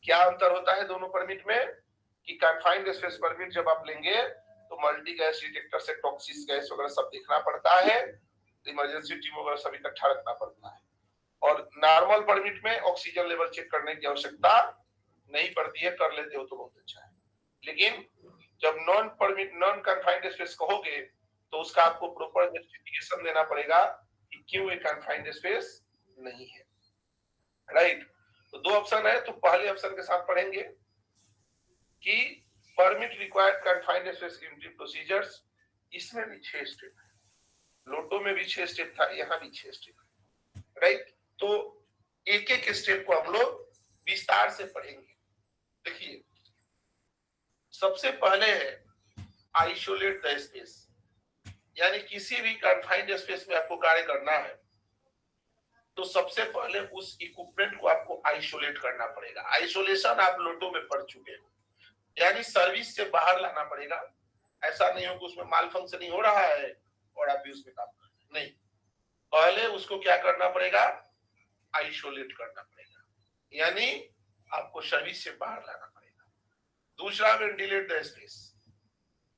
क्या अंतर होता है दोनों परमिट में कि कन्फाइंड स्पेस परमिट जब आप लेंगे तो मल्टी गैस डिटेक्टर से टॉक्सिक गैस वगैरह सब देखना पड़ता है, इमरजेंसी टीम वगैरह सब इकट्ठा रखना पड़ता है। और नॉर्मल परमिट में ऑक्सीजन लेवल चेक करने की आवश्यकता नहीं पड़ती है, कर लेते हो तो बहुत अच्छा है। लेकिन जब non permit non confined space कहोगे तो उसका आपको प्रॉपर जस्टिफिकेशन देना पड़ेगा कि क्यों ये कन्फाइंड स्पेस नहीं है, राइट। तो दो ऑप्शन है, तो पहले ऑप्शन के साथ पढ़ेंगे कि permit required confined space entry procedures, इसमें भी 6 स्टेप है, लोटो में भी 6 स्टेप था, यहाँ भी 6 स्टेप है, राइट। तो एक एक स्टेप को हम लोग विस्तार से पढ़ेंगे। देखिए सबसे पहले है आइसोलेट द स्पेस, यानी किसी भी कन्फाइंड स्पेस में आपको कार्य करना है तो सबसे पहले उस इक्विपमेंट को आपको आइसोलेट करना पड़ेगा। आइसोलेशन आप लोटो में पढ़ चुके हो, यानी सर्विस से बाहर लाना पड़ेगा। ऐसा नहीं हो कि उसमें माल फंक्शनिंग हो रहा है और आप भी उसमें काम कर रहे, नहीं, पहले उसको क्या करना पड़ेगा, आइसोलेट करना पड़ेगा, यानी आपको सर्विस से बाहर लाना पड़ेगा। दूसरा वेंटिलेट द स्पेस,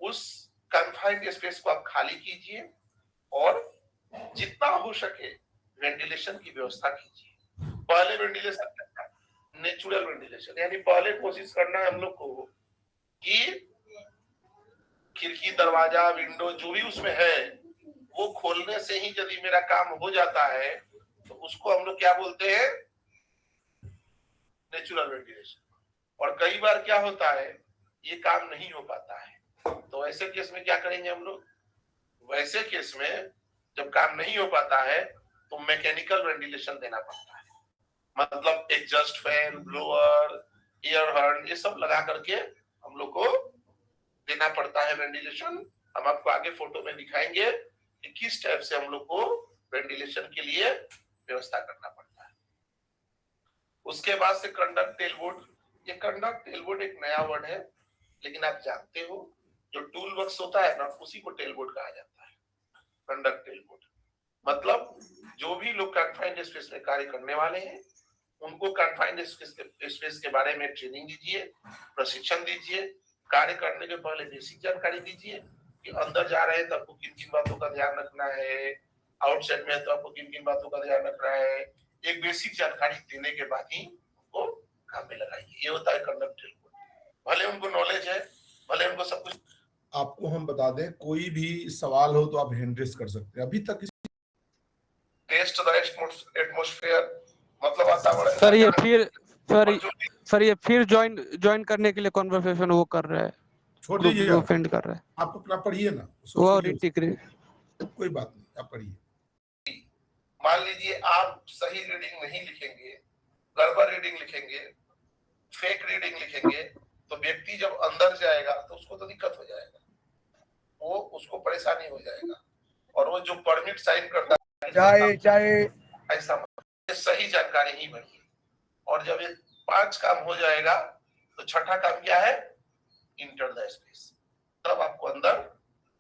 उस कन्फाइंड स्पेस को आप खाली कीजिए और जितना हो सके वेंटिलेशन की व्यवस्था कीजिए। पहले वेंटिलेशन नेचुरल वेंटिलेशन, यानी पहले कोशिश करना है हम लोग को कि खिड़की दरवाजा विंडो जो भी उसमें है वो खोलने से ही यदि मेरा काम हो जाता है तो उसको हम लोग क्या बोलते हैं, नेचुरल वेंटिलेशन। और कई बार क्या होता है ये काम नहीं हो पाता है, तो ऐसे केस में क्या करेंगे हम लोग, वैसे केस में जब काम नहीं हो पाता है तो मैकेनिकल वेंटिलेशन देना पड़ता है, मतलब exhaust fan, blower, air horn, ये सब लगा करके हम लोग को देना पड़ता है वेंटिलेशन। हम आपको आगे फोटो में दिखाएंगे कि किस टाइप से हम लोग को वेंटिलेशन के लिए व्यवस्था करना पड़ता है। उसके बाद से कंडक्ट टेलबोर्ड, ये कंडक्ट टेलबोर्ड एक नया वर्ड है लेकिन आप जानते हो जो टूल बॉक्स होता है ना उसी को टेलबोर्ड कहा जाता है। कंडक्ट टेलबोर्ड मतलब जो भी लोग कन्फाइंड स्पेस में कार्य करने वाले हैं उनको कन्फाइंड स्पेस के बारे में ट्रेनिंग दीजिए, प्रशिक्षण दीजिए, कार्य करने के पहले बेसिक जानकारी दीजिए कि अंदर जा रहे हैं तो आपको किन किन बातों का ध्यान रखना है, आउटसाइड में है तो आपको किन किन बातों का ध्यान रखना है। एक बेसिक जानकारी देने के बाद ही उनको काम में लगाइए, ये होता है कंडक्ट टेलबोर्ड। भले उनको नॉलेज है, भले उनको सब कुछ। आपको हम बता दें कोई भी सवाल हो तो आप हैंड रेस कर सकते हैं। अभी तक टेस्ट द एटमॉस्फेयर मतलब वातावरण। सर ये फिर ज्वाइन करने के लिए कन्वर्सेशन वो कर रहा है, छोड़ दीजिए, वो फेंड कर रहा है। आप अपना पढ़िए ना, वो और इंटीग्रेट कोई बात नहीं, आप पढ़िए। मान लीजिए आप सही रीडिंग नहीं लिखेंगे, गड़बड़ रीडिंग लिखेंगे, फेक रीडिंग लिखेंगे तो व्यक्ति जब अंदर जाएगा तो उसको तो दिक्कत हो जाएगा, वो उसको परेशानी हो जाएगा। और वो जो परमिट साइन करता है चाहे ऐसा सही जानकारी ही बनी। और जब ये 5 काम हो जाएगा तो छठा काम क्या है, इंटर द स्पेस, तब आपको अंदर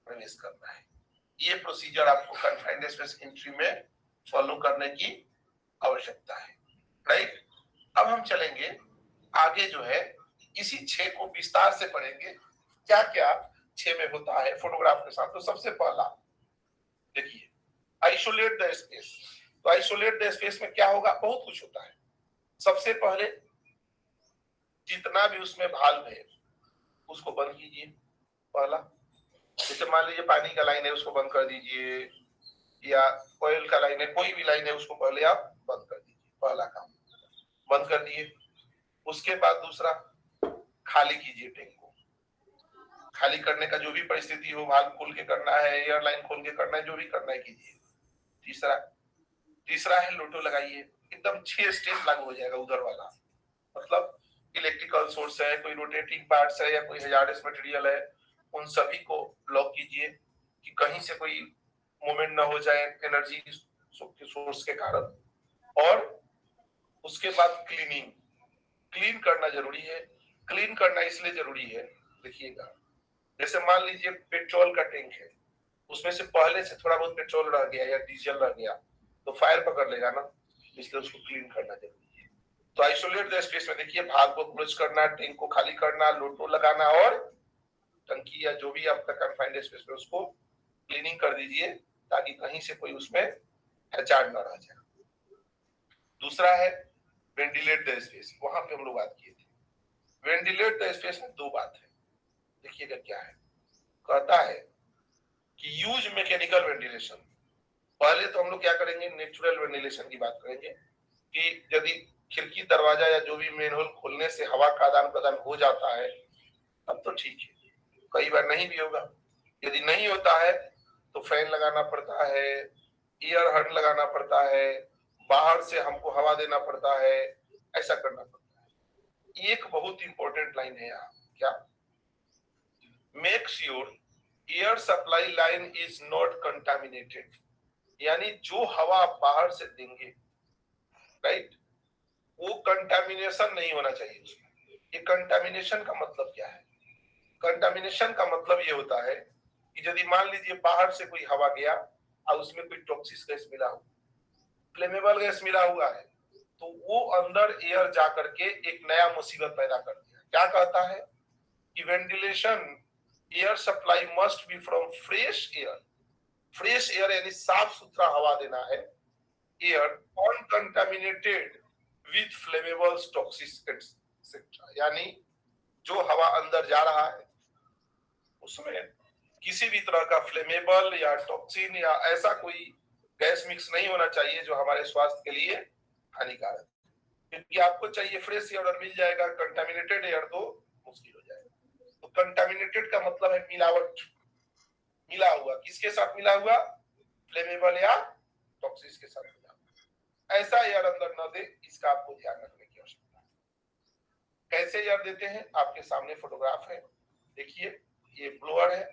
प्रवेश करना है। ये प्रोसीजर आपको कन्फाइंड स्पेस एंट्री में फॉलो करने की आवश्यकता है, राइट। अब हम चलेंगे आगे, जो है इसी 6 को विस्तार से पढ़ेंगे क्या क्या 6 में होता है फोटोग्राफ के साथ। तो सबसे पहला देखिए आइसोलेट द स्पेस। तो आइसोलेट द स्पेस में क्या होगा, बहुत कुछ होता है। सबसे पहले जितना भी उसमें भाल्व है उसको बंद कीजिए। पहला, जैसे मान लीजिए पानी का लाइन है उसको बंद कर दीजिए, या ऑयल का लाइन है, कोई भी लाइन है उसको पहले आप बंद कर दीजिए। पहला काम बंद कर दिए। उसके बाद दूसरा, खाली कीजिए टैंक को। खाली करने का जो भी परिस्थिति हो, वाल्व खोल के करना है, एयरलाइन खोल के करना है, जो भी करना है कीजिए। तीसरा है लोटो लगाइए। एकदम 6 स्टेप लागू हो जाएगा उधर वाला, मतलब इलेक्ट्रिकल सोर्स है, कोई रोटेटिंग पार्ट्स है या कोई हैजार्डस मटेरियल है, उन सभी को लॉक कीजिए कि कहीं से कोई मूवमेंट ना हो जाए एनर्जी सोर्स के कारण। और उसके बाद क्लीन करना जरूरी है। क्लीन करना इसलिए जरूरी है, देखिएगा जैसे मान लीजिए पेट्रोल का टैंक है, उसमें से पहले से थोड़ा बहुत पेट्रोल रह गया या डीजल रह गया तो फायर पकड़ लेगा ना, इसलिए उसको क्लीन करना जरूरी है। तो आइसोलेट द स्पेस में देखिए भाग को क्लोज करना, टैंक को खाली करना, लोटो लगाना और टंकी या जो भी आपका कन्फाइंड स्पेस में उसको क्लीनिंग कर दीजिए ताकि कहीं से कोई उसमें हैजार्ड ना रह जाए। दूसरा है वेंटिलेट द स्पेस, वहां पे हम लोग बात किए थे। वेंटिलेट द स्पेस में दो बात है, देखिएगा क्या है। कहता है कि यूज मैकेनिकल वेंटिलेशन। पहले तो हम लोग क्या करेंगे, नेचुरल वेंटिलेशन की बात करेंगे कि यदि खिड़की दरवाजा या जो भी मेन होल खोलने से हवा का आदान प्रदान हो जाता है तब तो ठीक है, कई बार नहीं भी होगा। यदि नहीं होता है तो फैन लगाना पड़ता है, एयर हर्न लगाना पड़ता है, बाहर से हमको हवा देना पड़ता है, ऐसा करना पड़ता है। एक बहुत इंपॉर्टेंट लाइन है यहाँ, क्या, make sure air supply line is not contaminated, यानी जो हवा आप बाहर से देंगे, राइट, वो कंटामिनेशन नहीं होना चाहिए उसमें। ये कंटामिनेशन का मतलब क्या है? कंटामिनेशन का मतलब ये होता है कि यदि मान लीजिए बाहर से कोई हवा गया और उसमें कोई टॉक्सिक गैस मिला हो, फ्लेमेबल गैस मिला हुआ है, तो वो अंदर एयर जा करके एक नया मुसीबत पैदा कर दिया। क्या कहता है कि ventilation air supply must be from fresh air. Fresh air यानी साफ सुथरा हवा देना है, air uncontaminated with फ्लेमेबल्स toxic etcetera, यानी जो हवा अंदर जा रहा है उसमें किसी भी तरह का फ्लेमेबल या टॉक्सिन या ऐसा कोई गैस मिक्स नहीं होना चाहिए जो हमारे स्वास्थ्य के लिए हानिकारक है। क्योंकि आपको चाहिए फ्रेश एयर और मिल जाएगा, कंटामिनेटेड एयर तो मुश्किल हो जाएगा। तो कंटामिनेटेड का मतलब है मिलावट, मिला हुआ, किसके साथ मिला हुआ, फ्लेमेबल या टॉक्सिक के साथ मिला हुआ। ऐसा एयर अंदर न दे, इसका आपको ध्यान रखने की आवश्यकता है। कैसे एयर देते हैं, आपके सामने फोटोग्राफ है, देखिए ये ब्लोअर है,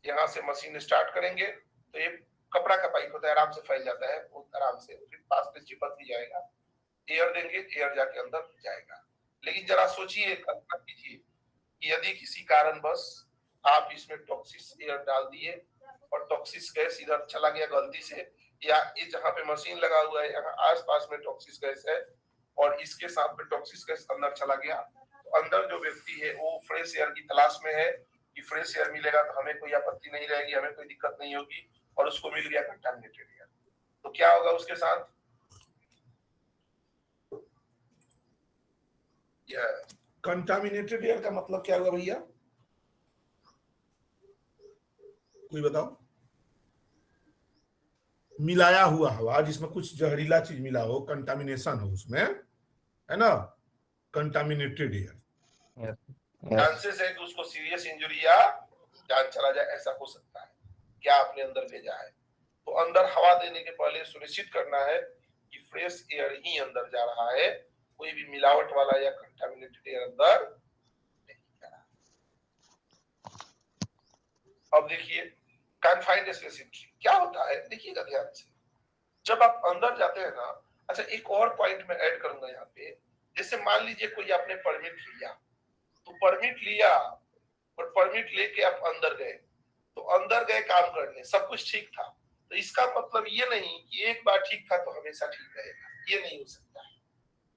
यहाँ से मशीन स्टार्ट करेंगे तो ये कपड़ा का पाइप होता है, आराम से फैल जाता है, वो आराम से फिर पास पे चिपक भी जाएगा। एयर देंगे, एयर जाके अंदर जाएगा। लेकिन जरा सोचिए, कल्पना कीजिए कि यदि किसी कारणवश आप इसमें टॉक्सिक एयर डाल दिए और टॉक्सिक गैस इधर चला गया गलती से, या ये जहाँ पे मशीन लगा हुआ है यहाँ आसपास में टॉक्सिक गैस है और इसके साथ में टॉक्सिक गैस अंदर चला गया, तो अंदर जो व्यक्ति है वो फ्रेश एयर की तलाश में है कि फ्रेश एयर मिलेगा तो हमें कोई आपत्ति नहीं रहेगी, हमें कोई दिक्कत नहीं होगी, और उसको मिल गया कंटामिनेटेड एयर, तो क्या होगा उसके साथ? कंटामिनेटेड एयर का मतलब क्या होगा भैया, कोई बताओ? मिलाया हुआ हवा जिसमें कुछ जहरीला चीज मिला हो, कंटामिनेशन हो उसमें, है ना, कंटामिनेटेड एयर। चांसेस है कि उसको सीरियस इंजरी या जान चला जाए, ऐसा हो सकता है। क्या आपने अंदर भेजा है, तो अंदर हवा देने के पहले सुनिश्चित करना है कि फ्रेश एयर ही अंदर जा रहा है, कोई भी मिलावट वाला या कंटामिनेटेड एयर अंदर नहीं जा रहा। अब देखिए कन्फाइंड स्पेस एंट्री क्या होता है, देखिएगा ध्यान से। जब आप अंदर जाते हैं ना, अच्छा एक और पॉइंट मैं ऐड करूंगा यहाँ पे, जैसे मान लीजिए कोई आपने परमिट लिया, तो परमिट लिया और परमिट लेके आप अंदर गए, तो अंदर गए काम करने, सब कुछ ठीक था, तो इसका मतलब ये नहीं कि एक बार ठीक था तो हमेशा ठीक रहेगा, ये नहीं हो सकता है।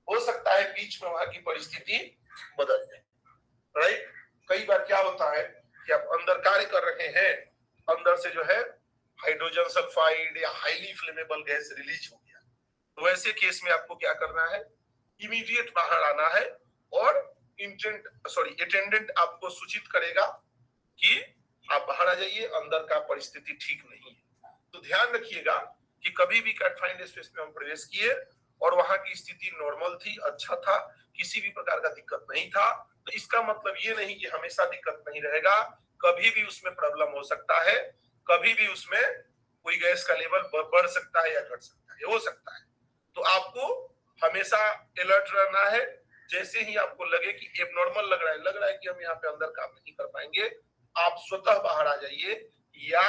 हो सकता है बीच में वहां की परिस्थिति बदल जाए, राइट। कई बार क्या होता है कि आप अंदर कार्य कर रहे हैं, अंदर से जो है हाइड्रोजन सल्फाइड या हाईली फ्लेमेबल गैस रिलीज हो गया, तो वैसे केस में आपको क्या करना है, इमीडिएट बाहर आना है और अटेंडेंट आपको सूचित करेगा कि आप बाहर आ जाइए, अंदर का परिस्थिति ठीक नहीं है। तो ध्यान रखिएगा कि कभी भी कन्फाइंड स्पेस में हम प्रवेश किए और वहां की स्थिति नॉर्मल थी, अच्छा था, किसी भी प्रकार का दिक्कत नहीं था, तो इसका मतलब ये नहीं कि हमेशा दिक्कत नहीं रहेगा, कभी भी उसमें प्रॉब्लम हो सकता है, कभी भी उसमें कोई गैस का लेवल बढ़ सकता है या घट सकता है, हो सकता है। तो आपको हमेशा अलर्ट रहना है। जैसे ही आपको लगे कि एबनॉर्मल लग रहा है कि हम यहाँ पे अंदर काम नहीं कर पाएंगे, आप स्वतः बाहर आ जाइए, या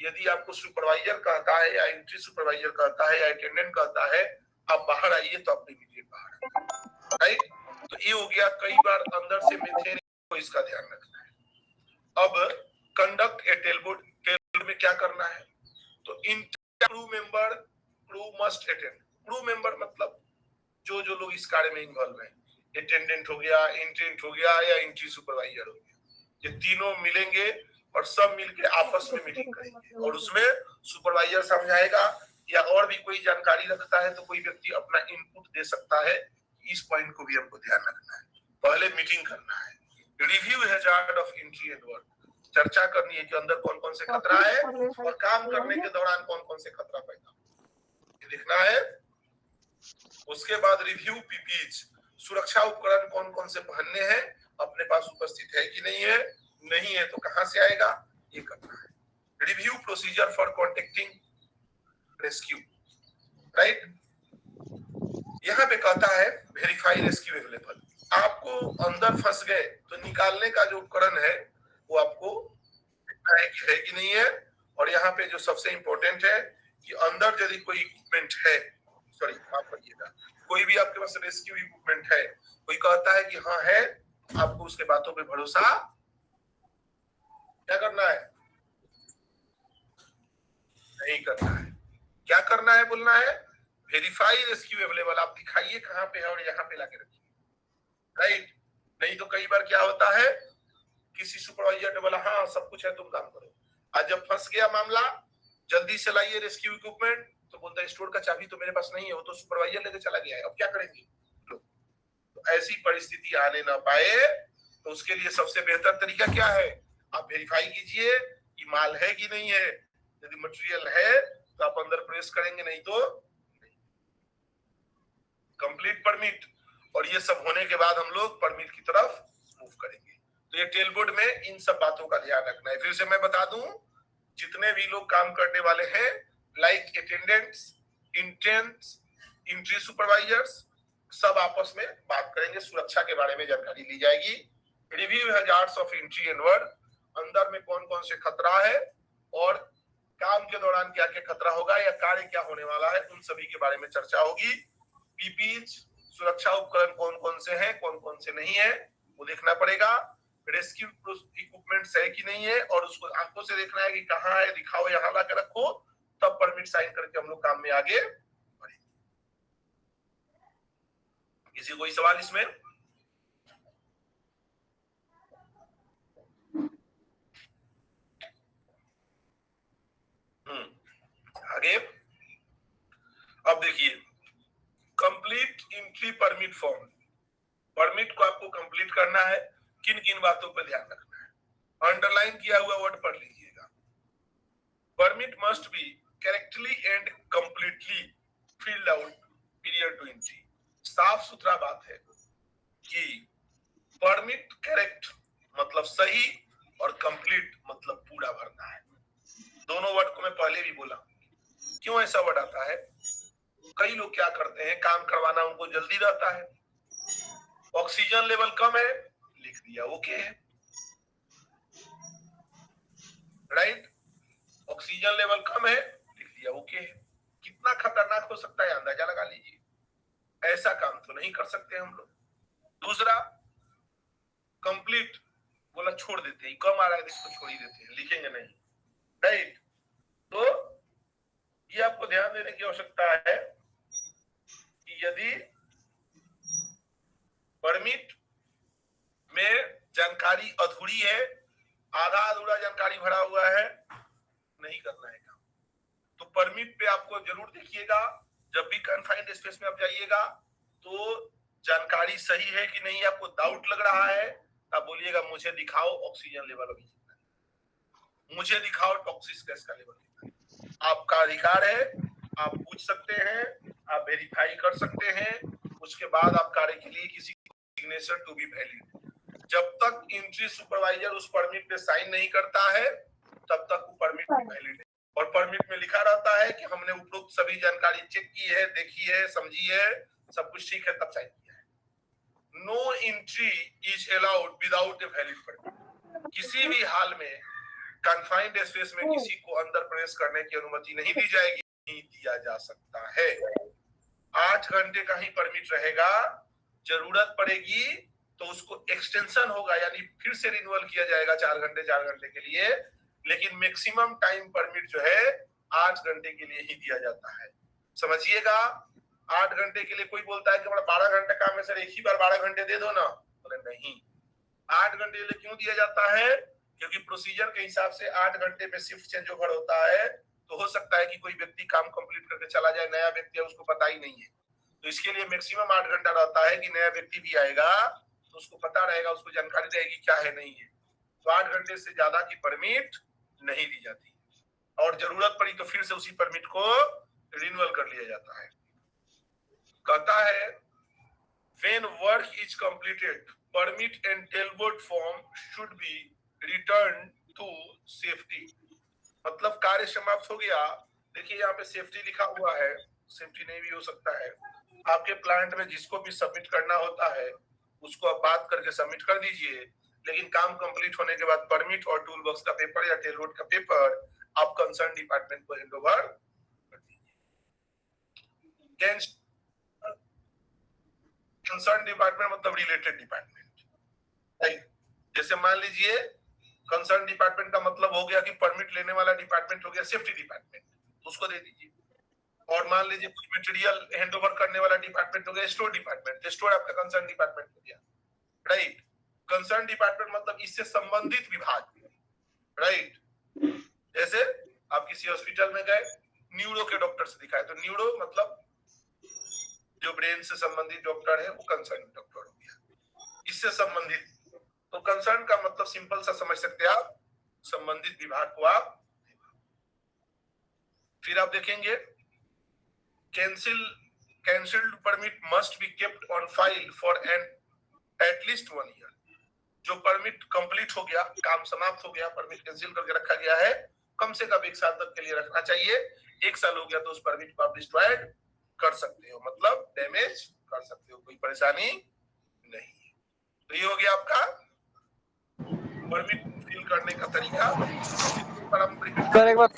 यदि आपको सुपरवाइजर कहता है या एंट्री सुपरवाइजर कहता है या अटेंडेंट कहता है आप बाहर आइए, तो आप इमीडिएट बाहर, राइट। तो ये हो गया, कई बार अंदर से मीथेन को इसका ध्यान रखना है। अब कंडक्ट ए टेलबोर्ड में क्या करना है, तो इन crew member crew must attend. Crew member मतलब जो जो लोग इस कार्य में इन्वॉल्व है, अटेंडेंट हो गया, इंटेंडेंट हो गया या एंट्री सुपरवाइजर हो गया, ये तीनों मिलेंगे और सब मिलके आपस में मीटिंग करेंगे और उसमें सुपरवाइजर समझाएगा या और भी कोई जानकारी रखता है तो कोई व्यक्ति अपना इनपुट दे सकता है। इस पॉइंट को भी हमको ध्यान रखना है। पहले मीटिंग करना है, review hazard of entry and work, चर्चा करनी है कि अंदर कौन कौन से खतरा है और काम करने के दौरान कौन कौन से खतरा पैदा ये देखना है। उसके बाद रिव्यू पीपीज, सुरक्षा उपकरण कौन कौन से पहनने हैं, अपने पास उपस्थित है कि नहीं है तो कहां से आएगा, ये करना है। Review procedure for contacting rescue, right. यहाँ पे कहता है वेरीफाई रेस्क्यू अवेलेबल, आपको अंदर फंस गए तो निकालने का जो उपकरण है वो आपको है कि नहीं है। और यहाँ पे जो सबसे इंपॉर्टेंट है कि अंदर यदि कोई इक्विपमेंट है, सॉरी माफ करिएगा, कोई भी आपके पास रेस्क्यू इक्विपमेंट है, कोई कहता है कि हाँ है, आपको उसके बातों पे भरोसा क्या करना है, नहीं करना है। क्या करना है, बोलना है वेरीफाई रेस्क्यू अवेलेबल, आप दिखाइए कहाँ पे है और यहाँ पे लाके रखिए, राइट। नहीं तो कई बार क्या होता है, किसी सुपरवाइजर ने बोला हाँ सब कुछ है तुम काम करो, आज जब फंस गया मामला, जल्दी से लाइए रेस्क्यू इक्विपमेंट, तो बोलता है स्टोर का चाबी तो मेरे पास नहीं है, वो तो सुपरवाइजर लेके चला गया है, अब क्या करेंगे। तो ऐसी परिस्थिति आने ना पाए तो उसके लिए सबसे बेहतर तरीका क्या है, आप वेरीफाई कीजिए कि माल है कि नहीं है, यदि मटेरियल है तो आप अंदर प्रेस करेंगे, नहीं तो कंप्लीट परमिट। और ये सब होने के बाद हम लोग परमिट की तरफ मूव करेंगे। तो ये टेलबोर्ड में इन सब बातों का ध्यान रखना है। फिर से मैं बता दूं, जितने भी लोग काम करने वाले हैं, like attendants, intends, entry supervisors, सब आपस में बात करेंगे, सुरक्षा के बारे में जानकारी ली जाएगी। Review hazards of entry and work, अंदर में कौन कौन से खतरा है और काम के दौरान क्या क्या खतरा होगा या कार्य क्या होने वाला है, उन सभी के बारे में चर्चा होगी। पीपीज, सुरक्षा उपकरण कौन कौन से हैं, कौन कौन से नहीं है, वो देखना पड़ेगा। रेस्क्यू इक्विपमेंट्स है कि नहीं है और उसको आंखों से देखना है कि कहाँ है, दिखाओ, यहाँ ला के रखो, तब परमिट साइन करके हम लोग काम में आगे बढ़ेंगे। किसी कोई सवाल इसमें? आगे अब देखिए, complete entry permit form, permit को आपको कंप्लीट करना है, किन किन बातों पर ध्यान रखना है, अंडरलाइन किया हुआ वर्ड पढ़ लीजिएगा। Permit must be correctly and completely filled out period to entry. साफ सुथरा बात है कि परमिट करेक्ट मतलब सही और कंप्लीट मतलब पूरा भरना है। दोनों वर्ड को मैं पहले भी बोला, क्यों ऐसा वर्ड आता है, कई लोग क्या करते हैं, काम करवाना उनको जल्दी रहता है, ऑक्सीजन लेवल कम है, लिख दिया ओके है, राइट, ऑक्सीजन लेवल कम है, लिख दिया ओके है। कितना खतरनाक हो सकता है अंदाजा लगा लीजिए, ऐसा काम तो नहीं कर सकते हम लोग। दूसरा, कंप्लीट बोला छोड़ देते हैं, कम आ रहा है इसको छोड़ ही देते हैं, लिखेंगे नहीं, राइट। तो ये आपको ध्यान देने की आवश्यकता है कि यदि परमिट में जानकारी अधूरी है, आधा अधूरा जानकारी भरा हुआ है, नहीं करना है काम। तो परमिट पे आपको जरूर देखिएगा, जब भी कन्फाइंड स्पेस में आप जाइएगा तो जानकारी सही है कि नहीं, आपको डाउट लग रहा है, तब बोलिएगा मुझे दिखाओ ऑक्सीजन लेवल अभी कितना है, मुझे दिखाओ टॉक्सिक गैस का लेवल कितना है। आपका अधिकार है, आप पूछ सकते हैं, आप वेरीफाई कर सकते हैं, उसके बाद आप कार्य के लिए किसी सिग्नेचर टू बी वैलिड। जब तक एंट्री सुपरवाइजर उस परमिट पे साइन नहीं करता है तब तक वो परमिट वैलिड है। और परमिट में लिखा रहता है कि हमने उपरोक्त सभी जानकारी चेक की है, देखी है, समझी है, सब कुछ ठीक है, तब साइन किया है। No entry is allowed without a valid permit. किसी भी हाल में कन्फाइंड स्पेस में किसी को अंदर प्रवेश करने की अनुमति नहीं दी जाएगी, नहीं दिया जा सकता है। 8 घंटे का ही परमिट रहेगा, जरूरत पड़ेगी तो उसको एक्सटेंशन होगा, यानी फिर से रिन्यूअल किया जाएगा 4 घंटे के लिए, लेकिन मैक्सिमम टाइम परमिट जो है 8 घंटे के लिए ही दिया जाता है। समझिएगा, 8 घंटे के लिए कोई बोलता है कि हमारा 12 घंटे काम है सर, एक ही बार 12 घंटे दे दो ना, बोले नहीं। 8 घंटे के लिए क्यों दिया जाता है? क्योंकि प्रोसीजर के हिसाब से 8 घंटे में शिफ्ट चेंज ओवर होता है, तो हो सकता है कि कोई व्यक्ति काम कंप्लीट करके चला जाए, नया व्यक्ति है उसको पता ही नहीं है, तो इसके लिए मैक्सिमम 8 घंटा रहता है कि नया व्यक्ति भी आएगा तो उसको पता रहेगा, उसको जानकारी रहेगी क्या है नहीं है। तो 8 घंटे से ज्यादा की परमिट नहीं दी जाती, और जरूरत पड़ी तो फिर से उसी परमिट को रिन्यूअल कर लिया जाता है। कहता है when work is completed permit and tailboard form should be returned to safety। मतलब कार्य समाप्त हो गया, देखिए यहाँ पे सेफ्टी लिखा हुआ है, सेफ्टी नहीं भी हो सकता है। आपके प्लांट में जिसको भी सबमिट करना होता है उसको आप बात करके सबमिट कर दीजिए, लेकिन काम कंप्लीट होने के बाद परमिट और टूल बॉक्स का पेपर या टेलरोड का पेपर आप कंसर्न डिपार्टमेंट को हैंड ओवर कर दीजिए। कंसर्न डिपार्टमेंट मतलब रिलेटेड डिपार्टमेंट। जैसे मान लीजिए कंसर्न डिपार्टमेंट का मतलब हो गया कि परमिट लेने वाला डिपार्टमेंट हो गया सेफ्टी डिपार्टमेंट, उसको दे दीजिए। और मान लीजिए कोई मटेरियल हैंड ओवर करने वाला डिपार्टमेंट हो गया स्टोर डिपार्टमेंट, तो स्टोर आपका कंसर्न डिपार्टमेंट हो गया, राइट। कंसर्न डिपार्टमेंट मतलब इससे संबंधित विभाग, राइट। जैसे आप किसी हॉस्पिटल में गए, न्यूरो के डॉक्टर से दिखाए, तो न्यूरो मतलब जो ब्रेन से संबंधित डॉक्टर है वो कंसर्न डॉक्टर हो गया, इससे संबंधित। तो कंसर्न का मतलब सिंपल सा समझ सकते हैं आप, संबंधित विभाग को आप। फिर आप देखेंगे cancelled permit must be kept on file for an at least 1 year. जो परमिट कंप्लीट हो गया, काम समाप्त हो गया, परमिट कैंसिल करके रखा गया है, कम से कम 1 साल तक के लिए रखना चाहिए। 1 साल हो गया तो उस परमिट को आप डिस्ट्रॉयड कर सकते हो, मतलब डैमेज कर सकते हो, कोई परेशानी नहीं है। तो ये हो गया आपका परमिट फिल करने का तरीका। सर एक बार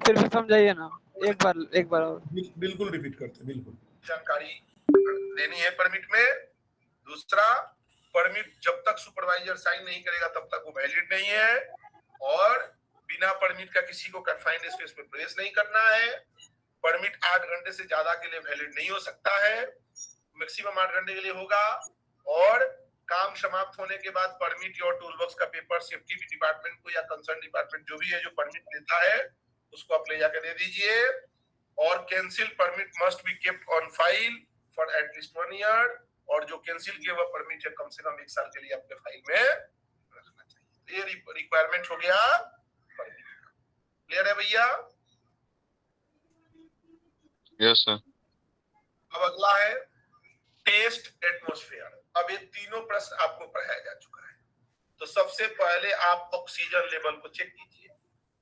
फिर से समझाइए ना, एक बार और। बिल्कुल रिपीट करते, बिल्कुल जानकारी देनी है परमिट में। दूसरा, परमिट जब तक सुपरवाइजर साइन नहीं करेगा तब तक वो वैलिड नहीं है, और बिना परमिट का किसी को कन्फाइंड स्पेस में प्रेस नहीं करना है। परमिट 8 घंटे से ज्यादा के लिए वैलिड नहीं हो सकता है, मैक्सिमम 8 घंटे के लिए होगा। और काम समाप्त होने के बाद परमिट और टूल बॉक्स का पेपर सेफ्टी डिपार्टमेंट को या कंसर्न डिपार्टमेंट जो भी है जो परमिट देता है उसको आप ले जाकर दे दीजिए। और cancel permit must be kept on file for at least 1 year, और जो कैंसिल किया हुआ परमिट है कम से कम 1 साल के लिए आपके फाइल में रखना चाहिए। ये रिक्वायरमेंट हो गया परमिट का। क्लियर है भैया? Yes sir. अब अगला है टेस्ट एटमॉस्फेयर। अब ये तीनों प्रश्न आपको पढ़ाया जा चुका है। तो सबसे पहले आप ऑक्सीजन लेवल को चेक कीजिए,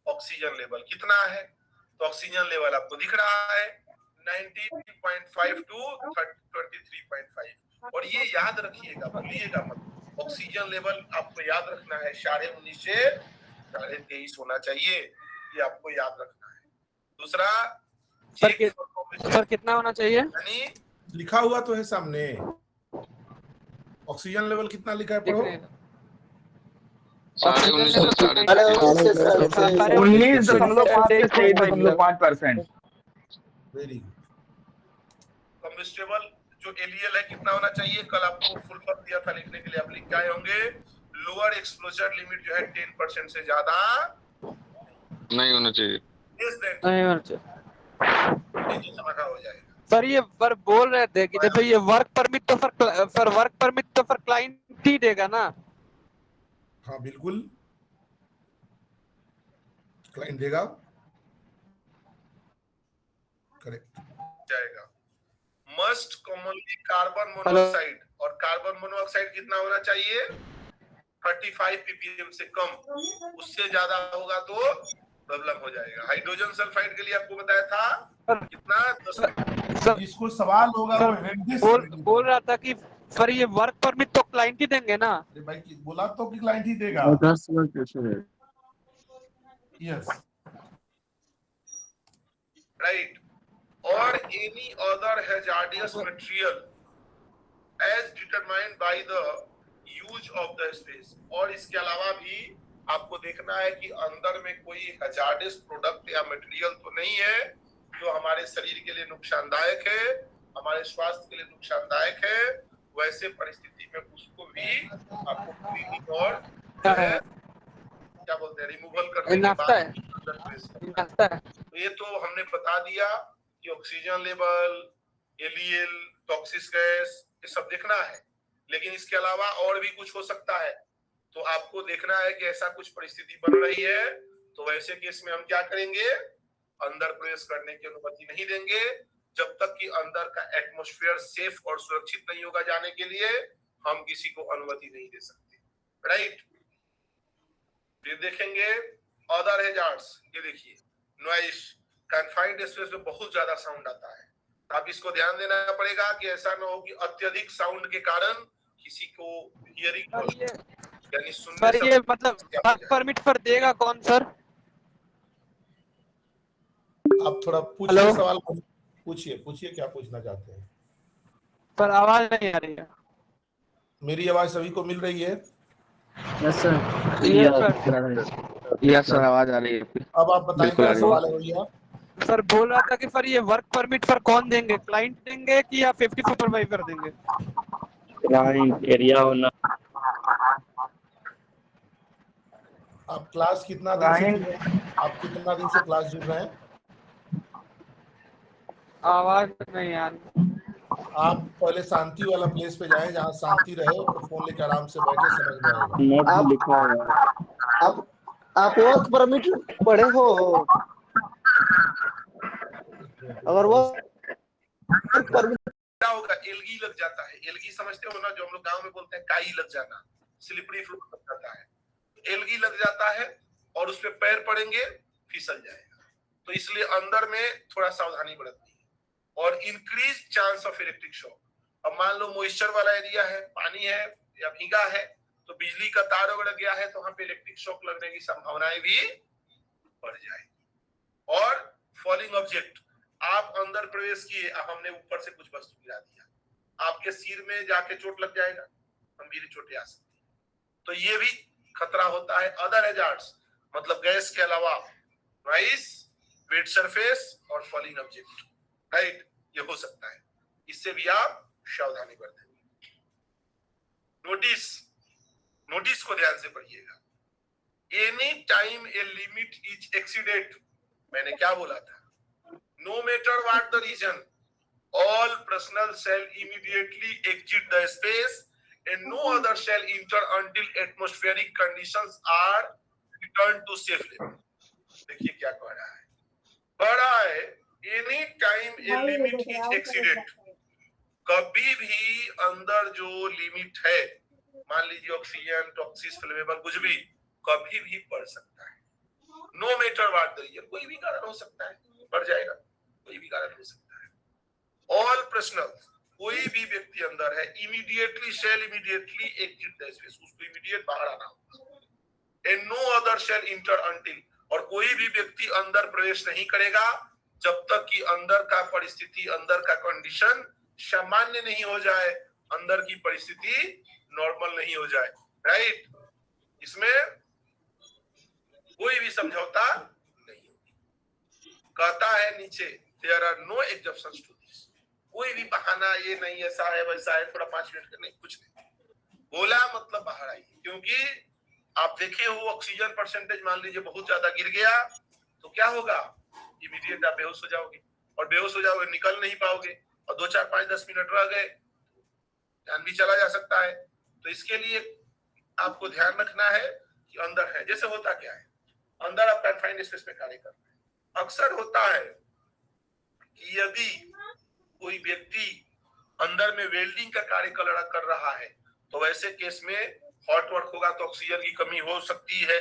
ऑक्सीजन लेवल कितना है। तो ऑक्सीजन लेवल आपको दिख रहा है 19.5 टू 23.5। और ये याद रखिएगा, भूलिएगा मत, ऑक्सीजन लेवल आपको याद रखना है 19.5 से 23.5 होना चाहिए, ये आपको याद रखना है। दूसरा, सर कितना होना चाहिए? यानी लिखा हुआ तो है सामने, ऑक्सीजन लेवल कितना लिखा है पढ़ो। 19.5% वेरी गुड। कम्बस्टेबल जो एलईएल है कितना होना चाहिए? कल आपको फुल फॉर्म दिया था लिखने के लिए, आप लिख के आए होंगे। लोअर एक्सपोजर लिमिट जो है 10% से ज्यादा नहीं होना चाहिए, नहीं होना चाहिए। हो जाएगा। सर ये पर बोल रहे थे कि जैसे ये वर्क परमिट तो फिर क्लाइंट ही देगा ना? हाँ बिल्कुल, क्लाइंट देगा, करेक्ट जाएगा। मस्ट कॉमनली कार्बन मोनोऑक्साइड, और कार्बन मोनोऑक्साइड कितना होना चाहिए? 35 ppm से कम, उससे ज्यादा होगा तो प्रॉब्लम हो जाएगा। हाइड्रोजन सल्फाइड के लिए आपको बताया था कितना? 10। इसको सवाल होगा बोल रहा था कि सर ये वर्क परमिट तो क्लाइंट ही देंगे ना? भाई बोला तो कि क्लाइंट ही देगा। Yes right. और any other hazardous material as determined by the use of the space. और इसके अलावा भी आपको देखना है कि अंदर में कोई हैजार्डियस प्रोडक्ट या मटेरियल तो नहीं है जो हमारे शरीर के लिए नुकसानदायक है, हमारे स्वास्थ्य के लिए नुकसानदायक है, वैसे परिस्थिति में उसको भी आपको क्लीनिंग और जो है क्या बोलते हैं रिमूवल करने के नाश्ता बाद है, अंदर प्रवेश करना है। नाश्ता है। तो ये तो हमने बता दिया कि ऑक्सीजन लेवल, एलईएल, टॉक्सिक गैस, ये सब देखना है, लेकिन इसके अलावा और भी कुछ हो सकता है। तो आपको देखना है कि ऐसा कुछ परिस्थिति बन रही है, तो वैसे केस में हम क्या करेंगे, अंदर प्रवेश करने की अनुमति नहीं देंगे जब तक कि अंदर का एटमॉस्फेयर सेफ और सुरक्षित नहीं होगा जाने के लिए हम किसी को अनुमति नहीं दे सकते, राइट। फिर देखेंगे अदर हैजार्ड्स। ये देखिए नॉइस, कन्फाइंड स्पेस में बहुत ज्यादा साउंड आता है, आप इसको ध्यान देना पड़ेगा कि ऐसा ना हो कि अत्यधिक साउंड के कारण किसी को हियरिंग यानी सुनने सर से ये मतलब वर्क परमिट पर देगा कौन सर? आप थोड़ा पूछिए, हेलो? सवाल पूछिए क्या पूछना चाहते हैं। पर आवाज नहीं आ रही है। मेरी आवाज सभी को मिल रही है? Yes sir. यस सर, आवाज आ रही है। अब आप बताएं बिल्कुल क्या आ रही है। सवाल है भैया। सर बोल रहा था कि सर ये वर्क परमिट पर कौन देंगे, क्लाइंट देंगे कि या 50 सुपरवाइजर देंगे? क्लाइंट एरिया होना। आप क्लास कितना दिन से जुड़ रहे हैं? आप कितना दिन से क्लास जुड़ रहे हैं? आवाज नहीं आ रही। आप पहले शांति वाला प्लेस पे जाएं जहाँ शांति रहे और फोन लेकर आराम से बैठे, समझ में आएगा। नोट में लिखा है। आप वर्क परमिट पढ़े हो? अगर वो वर्क परमिट क्या होगा, एलगी लग जाता है। एलगी समझते हो ना, जो हम लोग गांव में बोलते हैं काई लग जाना, स्लिपरी फ्लोर लग जाता है, एलगी लग जाता है और उस पे पैर पड़ेंगे फिसल जाएगा। तो इसलिए अंदर में थोड़ा सावधानी बरतनी है और increase chance of electric shock. अब मान लो मॉइस्चर वाला एरिया है, पानी है या भीगा है, तो बिजली का तार अगर गिरा है तो वहां पे इलेक्ट्रिक शॉक लगने की संभावनाएं भी बढ़ जाएगी। और फॉलिंग ऑब्जेक्ट, आप अंदर प्रवेश किए, हमने ऊपर से कुछ वस्तु गिरा दिया, आपके सिर में जाके चोट लग जाएगा, गंभीर चोटें आ सकती है, तो ये भी खतरा होता है। अदर हैजार्ड्स मतलब गैस के अलावा नॉइस, वेट सरफेस और फॉलिंग ऑब्जेक्ट, राइट, ये हो सकता है, इससे भी आप सावधानी बरतें। नोटिस को ध्यान से पढ़िएगा। Any time a limit is exceeded, मैंने क्या बोला था, no matter what the reason, all personnel shall immediately exit the space and no other shall enter until atmospheric conditions are returned to safe level। देखिए क्या कह रहा है, any time a limit is exceeded, कभी भी अंदर जो limit है, मान लीजिए ऑक्सीजन, टॉक्सिस, फ्लेमेबल, कुछ भी कभी भी बढ़ सकता है। No matter what the reason, कोई भी कारण हो सकता है, बढ़ जाएगा, कोई भी कारण हो सकता है। ऑल पर्सनल, कोई भी व्यक्ति अंदर है, immediately shall immediately exit the space, उसको इमीडिएट बाहर आना होगा। And no other shall enter until, और कोई भी व्यक्ति अंदर प्रवेश नहीं करेगा जब तक कि अंदर का परिस्थिति, अंदर का कंडीशन सामान्य नहीं हो जाए, अंदर की परिस्थिति नॉर्मल नहीं हो जाए, राइट। इसमें कोई भी समझौता नहीं होगी। कहता है नीचे there are no exceptions to this, कोई भी बहाना ये नहीं ऐसा है वैसा है, थोड़ा 5 मिनट का नहीं, कुछ नहीं बोला मतलब बाहर आइए। क्योंकि आप देखे हो ऑक्सीजन परसेंटेज मान लीजिए बहुत ज्यादा गिर गया तो क्या होगा, इमीडिएट आप बेहोश हो जाओगे, और बेहोश हो जाओगे निकल नहीं पाओगे, और 2 4 5 10 मिनट रह गए जान भी चला जा सकता है। तो इसके लिए आपको ध्यान रखना है कि अंदर है। जैसे होता क्या है, अंदर आप कन्फाइंड स्पेस में कार्य कर रहे हैं, अक्सर होता है कि यदि कोई व्यक्ति अंदर में वेल्डिंग का कार्य कर रहा है तो वैसे केस में हॉट वर्क होगा तो ऑक्सीजन की कमी हो सकती है,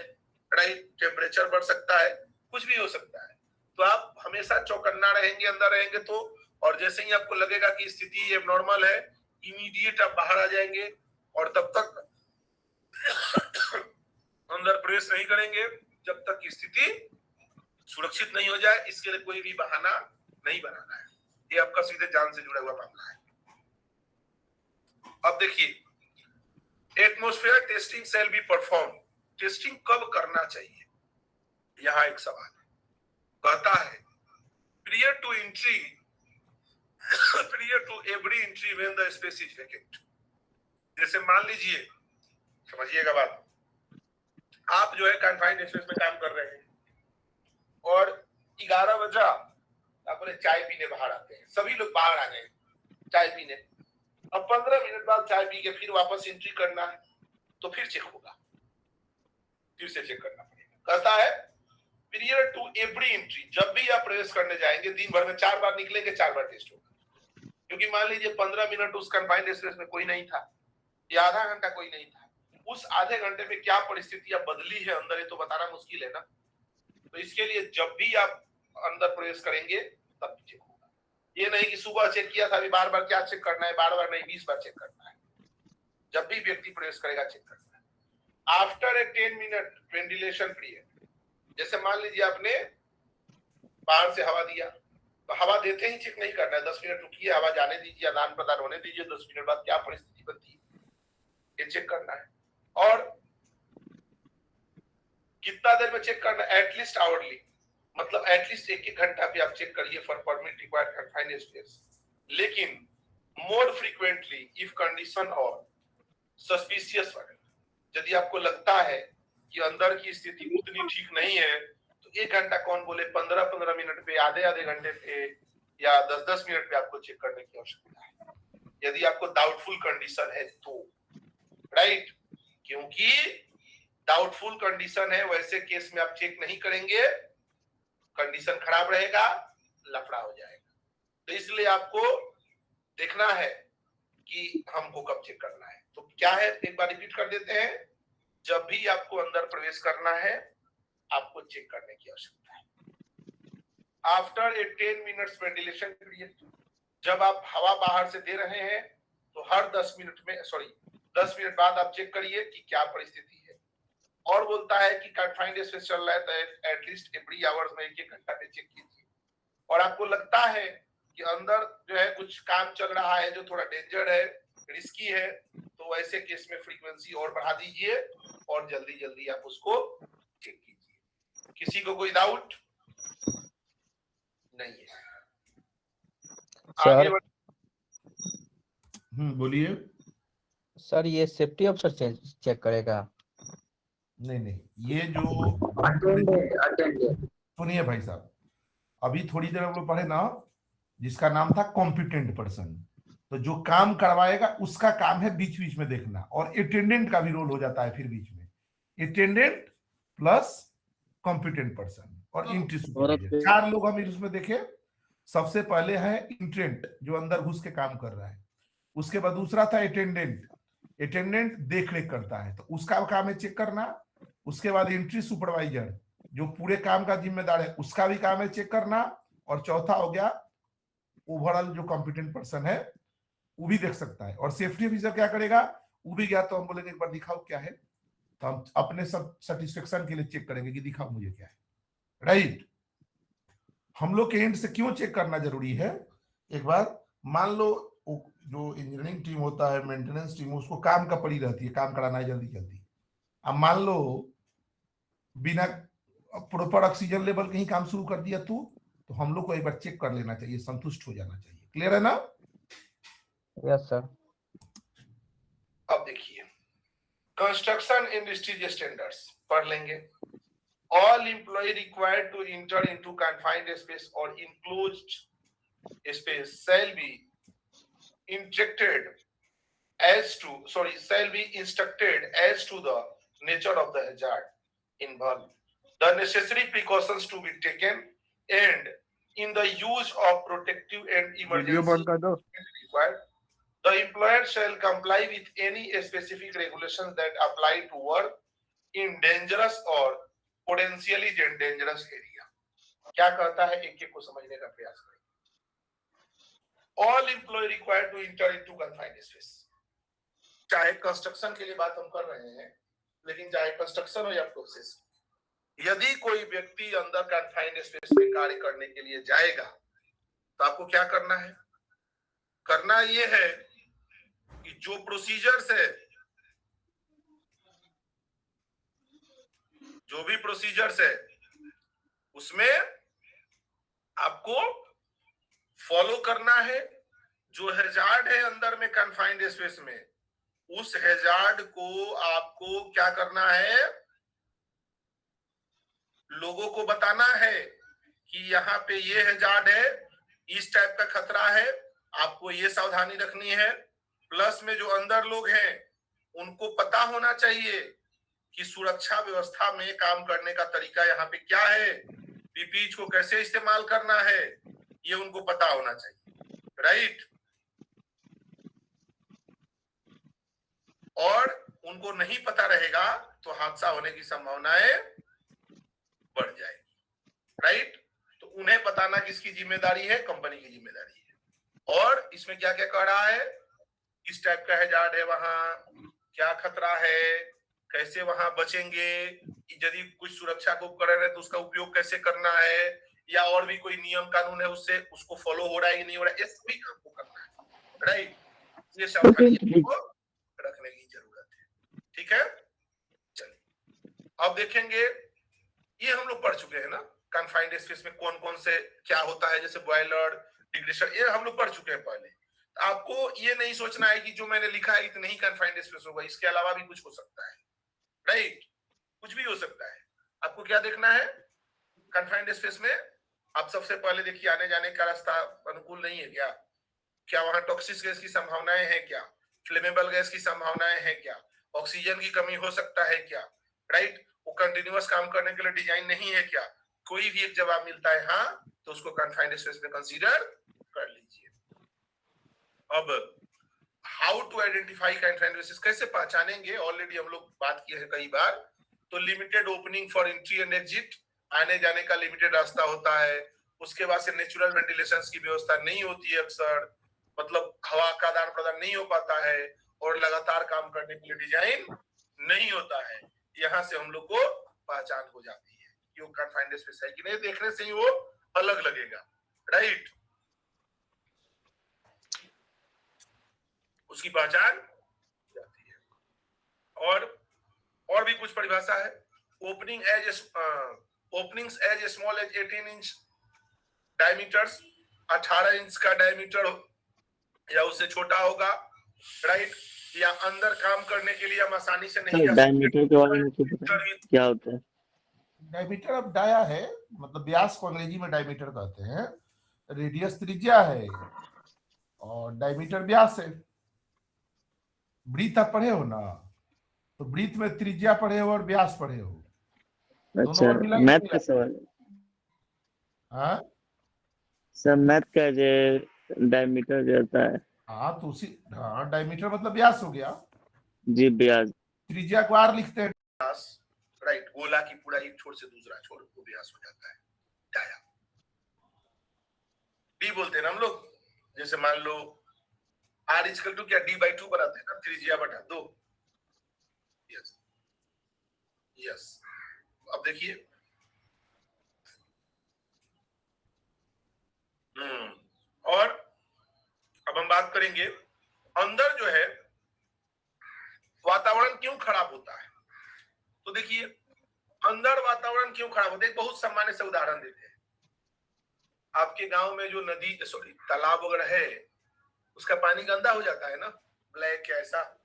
राइट, टेम्परेचर बढ़ सकता है, कुछ भी हो सकता है। तो आप हमेशा चौकन्ना रहेंगे अंदर रहेंगे तो, और जैसे ही आपको लगेगा कि स्थिति एबनॉर्मल है, इमीडिएट आप बाहर आ जाएंगे और तब तक अंदर प्रवेश नहीं करेंगे जब तक की स्थिति सुरक्षित नहीं हो जाए। इसके लिए कोई भी बहाना नहीं बनाना है, ये आपका सीधे जान से जुड़ा हुआ मामला है। अब देखिए, atmosphere testing shall be perform, testing कब करना चाहिए, यहां एक सवाल है। कहता है prior to entry prior to every entry when the space is vacant। जैसे मान लीजिए, समझिएगा बात, आप जो है कन्फाइंड स्पेस में काम कर रहे हैं और 11 बजा आप बोले चाय पीने बाहर आते हैं, सभी लोग बाहर आ गए चाय पीने। अब 15 मिनट बाद चाय पी के फिर वापस एंट्री करना है तो फिर चेक होगा, फिर से चेक करना पड़ेगा। कहता है पीरियड टू एवरी एंट्री, जब भी आप प्रवेश करने जाएंगे दिन भर में 4 बार निकलेंगे, 4 बार टेस्ट होगा। क्योंकि मान लीजिए 15 मिनट उस कन्फाइंड स्पेस में कोई नहीं था या आधा घंटा कोई नहीं था, उस आधे घंटे में क्या परिस्थितियां बदली है अंदर, ये तो बताना मुश्किल है ना। तो इसके लिए जब भी आप अंदर प्रवेश करेंगे तब चेक होगा। ये नहीं कि सुबह चेक किया था, अभी बार बार क्या चेक करना है, बार बार नहीं 20 बार चेक करना है। जब भी व्यक्ति प्रवेश करेगा चेक करना है। After a 10 minute ventilation period, जैसे मान लीजिए आपने बाहर से हवा दिया तो हवा देते ही चेक नहीं करना है, 10 मिनट रुकिए, हवा जाने दीजिए, आदान प्रदान होने दीजिए, 10 मिनट बाद क्या परिस्थिति बनती है ये चेक करना है। और कितना देर में चेक करना, एटलीस्ट आवरली, मतलब एटलीस्ट 1-1 घंटा भी आप चेक करिए for permit required confined space. लेकिन मोर फ्रीक्वेंटली इफ कंडीशन और सस्पिशियस वगैरह, यदि आपको लगता है कि अंदर की स्थिति उतनी ठीक नहीं है तो 1 घंटा कौन बोले 15-15 मिनट पे, आधे घंटे पे या 10-10 मिनट पे आपको चेक करने की आवश्यकता है, यदि आपको डाउटफुल कंडीशन है तो, राइट। क्योंकि डाउटफुल कंडीशन है, वैसे केस में आप चेक नहीं करेंगे, कंडीशन खराब रहेगा, लफड़ा हो जाएगा। तो इसलिए आपको देखना है कि हमको कब चेक करना है। तो क्या है, एक बार रिपीट कर देते हैं, जब भी आपको अंदर प्रवेश करना है आपको चेक करने की आवश्यकता है। After a 10 minutes ventilation period, जब आप हवा बाहर से दे रहे हैं तो हर 10 मिनट बाद आप चेक करिए कि क्या परिस्थिति है। और बोलता है कि कन्फाइंड स्पेस चल रहा है तो एटलीस्ट एवरी आवर्स में 1-1 घंटा पे चेक कीजिए। और आपको लगता है कि अंदर जो है कुछ काम चल रहा है जो थोड़ा डेंजर है, रिस्की है, तो वैसे केस में फ्रीक्वेंसी और बढ़ा दीजिए और जल्दी जल्दी आप उसको चेक कीजिए। किसी को कोई डाउट नहीं है? आगे बोलिए। सर ये सेफ्टी ऑफिसर चेक करेगा? नहीं, ये जो सुनिए भाई साहब, अभी थोड़ी देर हम लोग पढ़े ना, जिसका नाम था कॉम्पिटेंट पर्सन, तो जो काम करवाएगा उसका काम है बीच बीच में देखना, और अटेंडेंट का भी रोल हो जाता है फिर बीच में, अटेंडेंट प्लस कॉम्पिटेंट पर्सन और एंट्री सुपरवाइजर, 4 लोग हम इसमें देखे। सबसे पहले है इंट्रेंट जो अंदर घुस के काम कर रहा है, उसके बाद दूसरा था अटेंडेंट देख रेख करता है तो उसका काम है चेक करना। उसके बाद एंट्री सुपरवाइजर जो पूरे काम का जिम्मेदार है, उसका भी काम है चेक करना। और चौथा हो गया ओवरऑल जो कॉम्पिटेंट पर्सन है वो भी देख सकता है। और सेफ्टी ऑफिसर क्या करेगा, वो भी गया तो हम बोलेंगे एक बार दिखाओ क्या है, तो हम अपने सब सेटिस्फेक्शन के लिए चेक करेंगे कि दिखाओ मुझे क्या है, राइट। हम लोग के एंड से क्यों चेक करना जरूरी है, एक बार मान लो जो इंजीनियरिंग टीम होता है, मेंटेनेंस टीम, उसको काम का पड़ी रहती है, काम कराना है जल्दी जल्दी। अब मान लो बिना प्रॉपर ऑक्सीजन लेवल कहीं काम शुरू कर दिया तो हम लोग को एक बार चेक कर लेना चाहिए, संतुष्ट हो जाना चाहिए। क्लियर है ना? Yes sir. अब देखिए कंस्ट्रक्शन इंडस्ट्री स्टैंडर्ड्स पढ़ लेंगे। All employ required to enter into confined space और enclosed space shall be instructed as to the nature of the hazard involved, the necessary precautions to be taken, and in the use of protective and emergency required, the employer shall comply with any specific regulations that apply to work in dangerous or potentially dangerous area। क्या कहता है, एक को समझने का प्रयास करें। All employee required to enter into confined space, चाहे कंस्ट्रक्शन के लिए बात हम कर रहे हैं, लेकिन चाहे कंस्ट्रक्शन हो या प्रोसेस, यदि कोई व्यक्ति अंदर कन्फाइंड स्पेस में कार्य करने के लिए जाएगा तो आपको क्या करना है, करना यह है कि जो प्रोसीजर्स है, जो भी प्रोसीजर्स है उसमें आपको है, जो हैजार्ड है अंदर में कन्फाइंड स्पेस में, उस हैजार्ड को आपको क्या करना है, लोगों को बताना है कि यहाँ पे ये हैजार्ड है, इस टाइप का खतरा है, आपको ये सावधानी रखनी है। प्लस में जो अंदर लोग हैं उनको पता होना चाहिए कि सुरक्षा व्यवस्था में काम करने का तरीका यहाँ पे क्या है, पीपीई को कैसे इस्तेमाल करना है, ये उनको पता होना चाहिए, राइट। और उनको नहीं पता रहेगा तो हादसा होने की संभावनाएं बढ़ जाएगी, राइट। तो उन्हें बताना किसकी जिम्मेदारी है, कंपनी की जिम्मेदारी है। और इसमें क्या क्या कह रहा है, किस टाइप का हैजार्ड है, वहां क्या खतरा है, कैसे वहां बचेंगे, यदि कुछ सुरक्षा को उपकरण है तो उसका उपयोग कैसे करना है, या और भी कोई नियम कानून है उससे उसको फॉलो हो रहा है कि नहीं हो रहा है, ये सभी काम को करना है, राइट। ये सावधानी को रखने की जरूरत है, ठीक है। चलिए अब देखेंगे, ये हम लोग पढ़ चुके हैं ना, कन्फाइंड स्पेस में कौन कौन से क्या होता है, जैसे बॉयलर, डिग्रेशन, ये हम लोग पढ़ चुके हैं पहले। आपको ये नहीं सोचना है कि जो मैंने लिखा है इतना ही कन्फाइंड स्पेस होगा, इसके अलावा भी कुछ हो सकता है, राइट, कुछ भी हो सकता है। आपको क्या देखना है कन्फाइंड स्पेस में, आप सबसे पहले देखिए आने जाने का रास्ता अनुकूल नहीं है क्या, क्या वहां टॉक्सिक गैस की संभावनाएं हैं क्या, फ्लेमेबल गैस की संभावनाएं हैं क्या, ऑक्सीजन की कमी हो सकता है क्या, राइट, वो कंटिन्यूअस काम करने के लिए डिजाइन नहीं है क्या, कोई भी एक जवाब मिलता है हाँ, तो उसको कन्फाइंड स्पेस में कंसीडर कर लीजिए। अब how to identify confined space, कैसे पहचानेंगे, ऑलरेडी हम लोग बात किए हैं कई बार। तो limited opening for entry and exit, आने जाने का लिमिटेड रास्ता होता है, उसके बाद से नेचुरल वेंटिलेशन की व्यवस्था नहीं होती है अक्सर, मतलब हवा का आदान प्रदान नहीं हो पाता है, और लगातार काम करने के लिए डिजाइन नहीं होता है। यहाँ से हम लोग को पहचान हो जाती है कि वो कन्फाइंड स्पेस है कि नहीं, देखने से ही वो अलग लगेगा, राइट, उसकी पहचान जाती है। और भी कुछ परिभाषा है, openings as small as 18 inch diameters, 18 inch का डायमीटर या उससे छोटा होगा, राइट, या अंदर काम करने के लिए हम आसानी से नहीं जा सकते। डायमीटर के बारे में क्या होता है? डायमीटर अब डाया है, मतलब व्यास को अंग्रेजी में डायमीटर कहते हैं, रेडियस त्रिज्या है और डायमीटर व्यास है। ब्रीथ आप पढ़े हो ना, तो ब्रीथ में त्रिज्या पढ़े हो और व्यास पढ़े हो, अच्छा, मैथ का सवाल है। हाँ सर मैथ का जो डायमीटर जो होता है, हाँ, तो उसी, हाँ डायमीटर मतलब व्यास हो गया जी व्यास, त्रिज्या को आर लिखते हैं, राइट, गोला की पूरा एक छोर से दूसरा छोर को व्यास हो जाता है, डाया डी बोलते हैं ना हम लोग। जैसे मान लो आर इक्वल टू क्या, d/2 बनाते हैं ना, त्रिज्या बटा 2। यस यस, अब देखिए और अब हम बात करेंगे अंदर जो है वातावरण क्यों खराब होता है। तो देखिए अंदर वातावरण क्यों खराब होता है, एक बहुत सामान्य से उदाहरण देते हैं। आपके गांव में जो नदी, सॉरी तालाब वगैरह है, उसका पानी गंदा हो जाता है ना, ब्लैक ऐसा,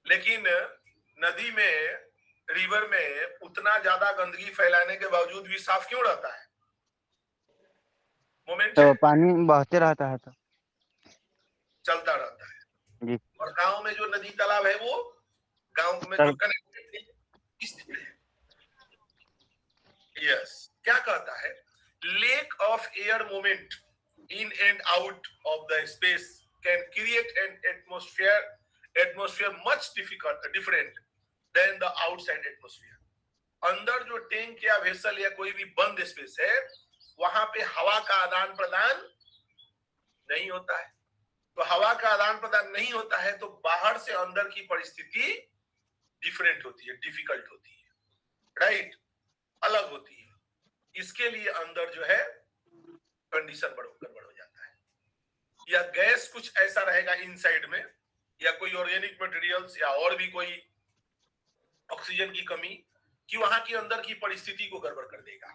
लेकिन नदी में, रिवर में उतना ज्यादा गंदगी फैलाने के बावजूद भी साफ क्यों रहता है, मोमेंट तो पानी बहते रहता है तो चलता रहता है जी। और गांव में जो नदी तालाब है वो गांव में जो कनेक्टेड है, यस, क्या कहता है, lack of air movement in and out of the space can create an atmosphere much different than the outside atmosphere. अंदर जो टैंक या वेसल या कोई भी बंद स्पेस है, वहां पे हवा का आदान प्रदान नहीं होता है। तो हवा का आदान प्रदान नहीं होता है तो बाहर से अंदर की परिस्थिति डिफरेंट होती है, डिफिकल्ट होती है, राइट, अलग होती है। इसके लिए अंदर जो है कंडीशन गड़बड़ हो जाता है, या गैस कुछ ऐसा रहेगा इनसाइड में, या कोई ऑर्गेनिक मटेरियल्स, या और भी कोई ऑक्सीजन की कमी, कि वहां की अंदर की परिस्थिति को गड़बड़ कर देगा,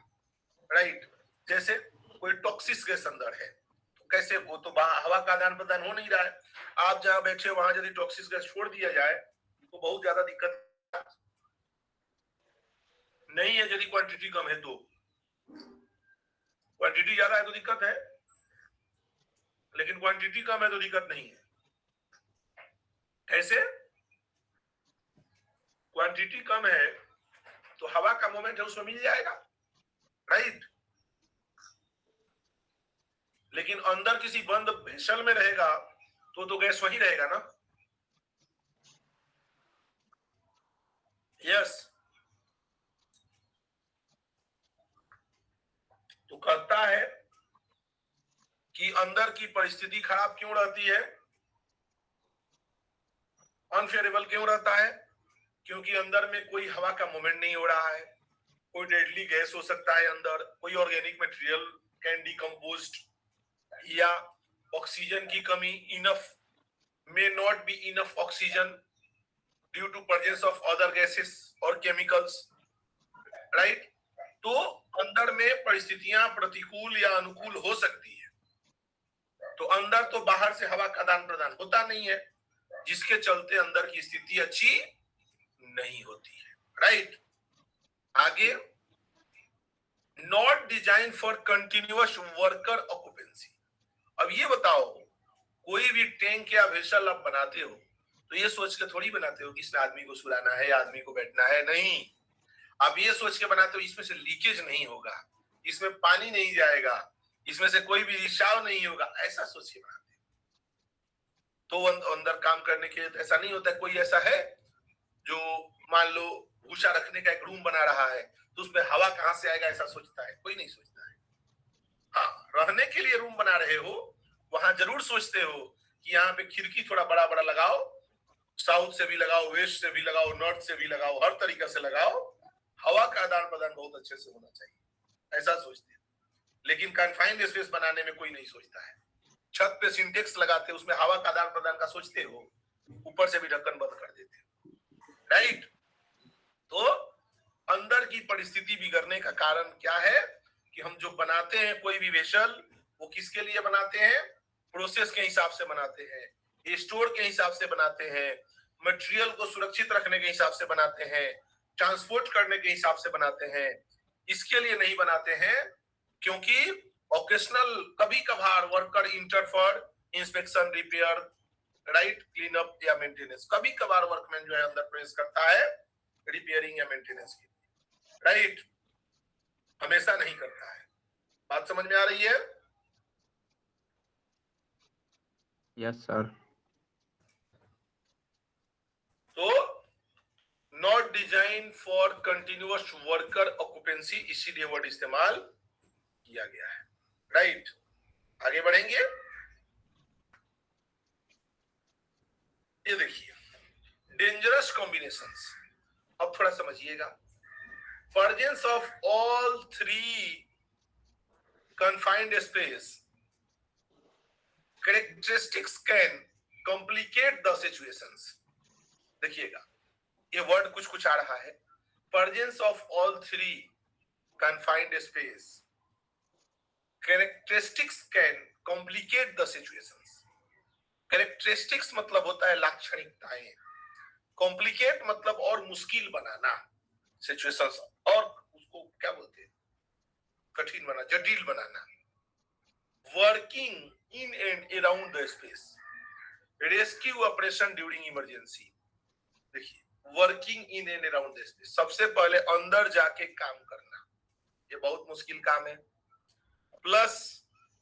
राइट। जैसे कोई टॉक्सिक गैस अंदर है, कैसे हो, तो हवा का आदान प्रदान हो नहीं रहा है। आप जहां बैठे वहां यदि टॉक्सिक गैस छोड़ दिया जाए तो बहुत ज्यादा दिक्कत नहीं है। यदि क्वांटिटी कम है तो, क्वांटिटी ज्यादा है तो दिक्कत है, लेकिन क्वांटिटी कम है तो दिक्कत नहीं है। कैसे? क्वांटिटी कम है तो हवा का मोमेंट है उसमें मिल जाएगा, राइट। लेकिन अंदर किसी बंद वेसल में रहेगा तो गैस वही रहेगा ना। यस। तो कहता है कि अंदर की परिस्थिति खराब क्यों रहती है, अनफेवरेबल क्यों रहता है? क्योंकि अंदर में कोई हवा का मूवमेंट नहीं हो रहा है, कोई डेडली गैस हो सकता है अंदर, कोई ऑर्गेनिक मटेरियल कैन डिकम्पोज्ड, या ऑक्सीजन की कमी, enough may not be enough oxygen due to presence of other gases or chemicals, right? तो अंदर में परिस्थितियां प्रतिकूल या अनुकूल हो सकती है, तो अंदर तो बाहर से हवा का आदान प्रदान होता नहीं है, जिसके चलते अंदर की स्थिति अच्छी नहीं होती है, राइट। आगे, not design for continuous worker occupancy. अब ये बताओ, कोई भी टैंक या वेसल आप बनाते हो तो ये सोच के थोड़ी बनाते हो कि इसमें आदमी को सुलाना है, आदमी को बैठना है, नहीं। आप ये सोच के बनाते हो इसमें से लीकेज नहीं होगा, इसमें पानी नहीं जाएगा, इसमें से कोई भी रिसाव नहीं होगा, ऐसा सोच के बनाते हो। तो अंदर काम करने के लिए तो ऐसा नहीं होता है। कोई ऐसा है जो मान लो भूसा रखने का एक रूम बना रहा है तो उसमें हवा कहां से आएगा ऐसा सोचता है? कोई नहीं सोचता है। हाँ, रहने के लिए रूम बना रहे हो वहां जरूर सोचते हो कि यहाँ पे खिड़की थोड़ा बड़ा बड़ा लगाओ, साउथ से भी लगाओ, वेस्ट से भी लगाओ, नॉर्थ से भी लगाओ, हर तरीके से लगाओ, हवा का आदान प्रदान बहुत अच्छे से होना चाहिए, ऐसा सोचते हैं। लेकिन कन्फाइंड स्पेस बनाने में कोई नहीं सोचता है। छत पे सिंटेक्स लगाते उसमें हवा का आदान प्रदान का सोचते हो, ऊपर से भी ढक्कन बंद कर देते हो, राइट। तो अंदर की परिस्थिति बिगड़ने का कारण क्या है कि हम जो बनाते हैं कोई भी वेसल, वो किसके लिए बनाते हैं? प्रोसेस के हिसाब से बनाते हैं, स्टोर के हिसाब से बनाते हैं, मटेरियल को सुरक्षित रखने के हिसाब से बनाते हैं, ट्रांसपोर्ट करने के हिसाब से बनाते हैं। इसके लिए नहीं बनाते हैं क्योंकि ओकेशनल कभी कभार worker inter for inspection, repair, right, clean up या मेंटेनेंस, कभी कभार वर्कमैन जो है अंदर प्रवेश करता है रिपेयरिंग या मेंटेनेंस के लिए, राइट, हमेशा नहीं करता है। बात समझ में आ रही है? Yes sir. तो not design for continuous worker occupancy, इसीलिए वर्ड इस्तेमाल किया गया है, राइट। आगे बढ़ेंगे। ये देखिए डेंजरस कॉम्बिनेशंस, अब थोड़ा समझिएगा। Presence of all three confined space characteristics can complicate the situations। देखिएगा ये वर्ड कुछ कुछ आ रहा है, presence of all three confined space characteristics can complicate the situations। characteristics मतलब होता है लाक्षणिकताएं, complicate मतलब और मुश्किल बनाना situations, और उसको क्या बोलते हैं? कठिन बना, जटिल बनाना। Working in and around the space, rescue operation during emergency. देखिए working in and around the space, सबसे पहले अंदर जाके काम करना, ये बहुत मुश्किल काम है। प्लस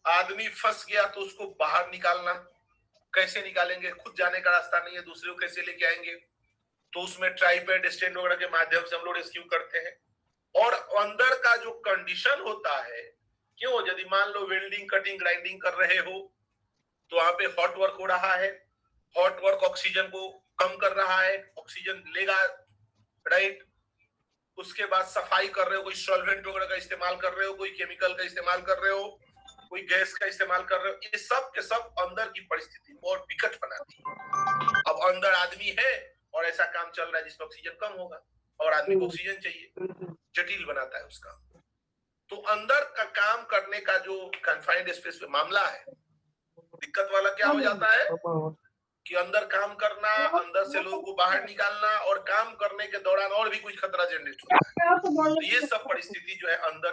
आदमी फंस गया तो उसको बाहर निकालना, कैसे निकालेंगे? खुद जाने का रास्ता नहीं है, दूसरे को कैसे लेके आएंगे? तो उसमें ट्राइपैड स्टैंड वगैरह के माध्यम से हम लोग रेस्क्यू करते हैं। और अंदर का जो कंडीशन होता है, क्यों, यदि मान लो वेल्डिंग, कटिंग, ग्राइंडिंग कर रहे हो तो वहां पे हॉट वर्क हो रहा है, हॉट वर्क ऑक्सीजन को कम कर रहा है, ऑक्सीजन लेगा, राइट। उसके बाद सफाई कर रहे हो, कोई सॉल्वेंट वगैरह का इस्तेमाल कर रहे हो, कोई केमिकल का इस्तेमाल कर रहे हो, कोई गैस का इस्तेमाल कर रहे हो, ये सब के सब अंदर की परिस्थिति को और विकट बनाती है। अब अंदर आदमी है और ऐसा काम चल रहा है जिसमें ऑक्सीजन कम होगा और आदमी को ऑक्सीजन चाहिए, जटिल बनाता है उसका। तो अंदर का काम करने का जो कन्फाइंड स्पेस पे मामला है, दिक्कत वाला क्या हो जाता है कि अंदर काम करना, अंदर से लोगों को बाहर निकालना और काम करने के दौरान और भी कुछ खतरा जनरेट होता है। तो ये सब परिस्थिति जो है अंदर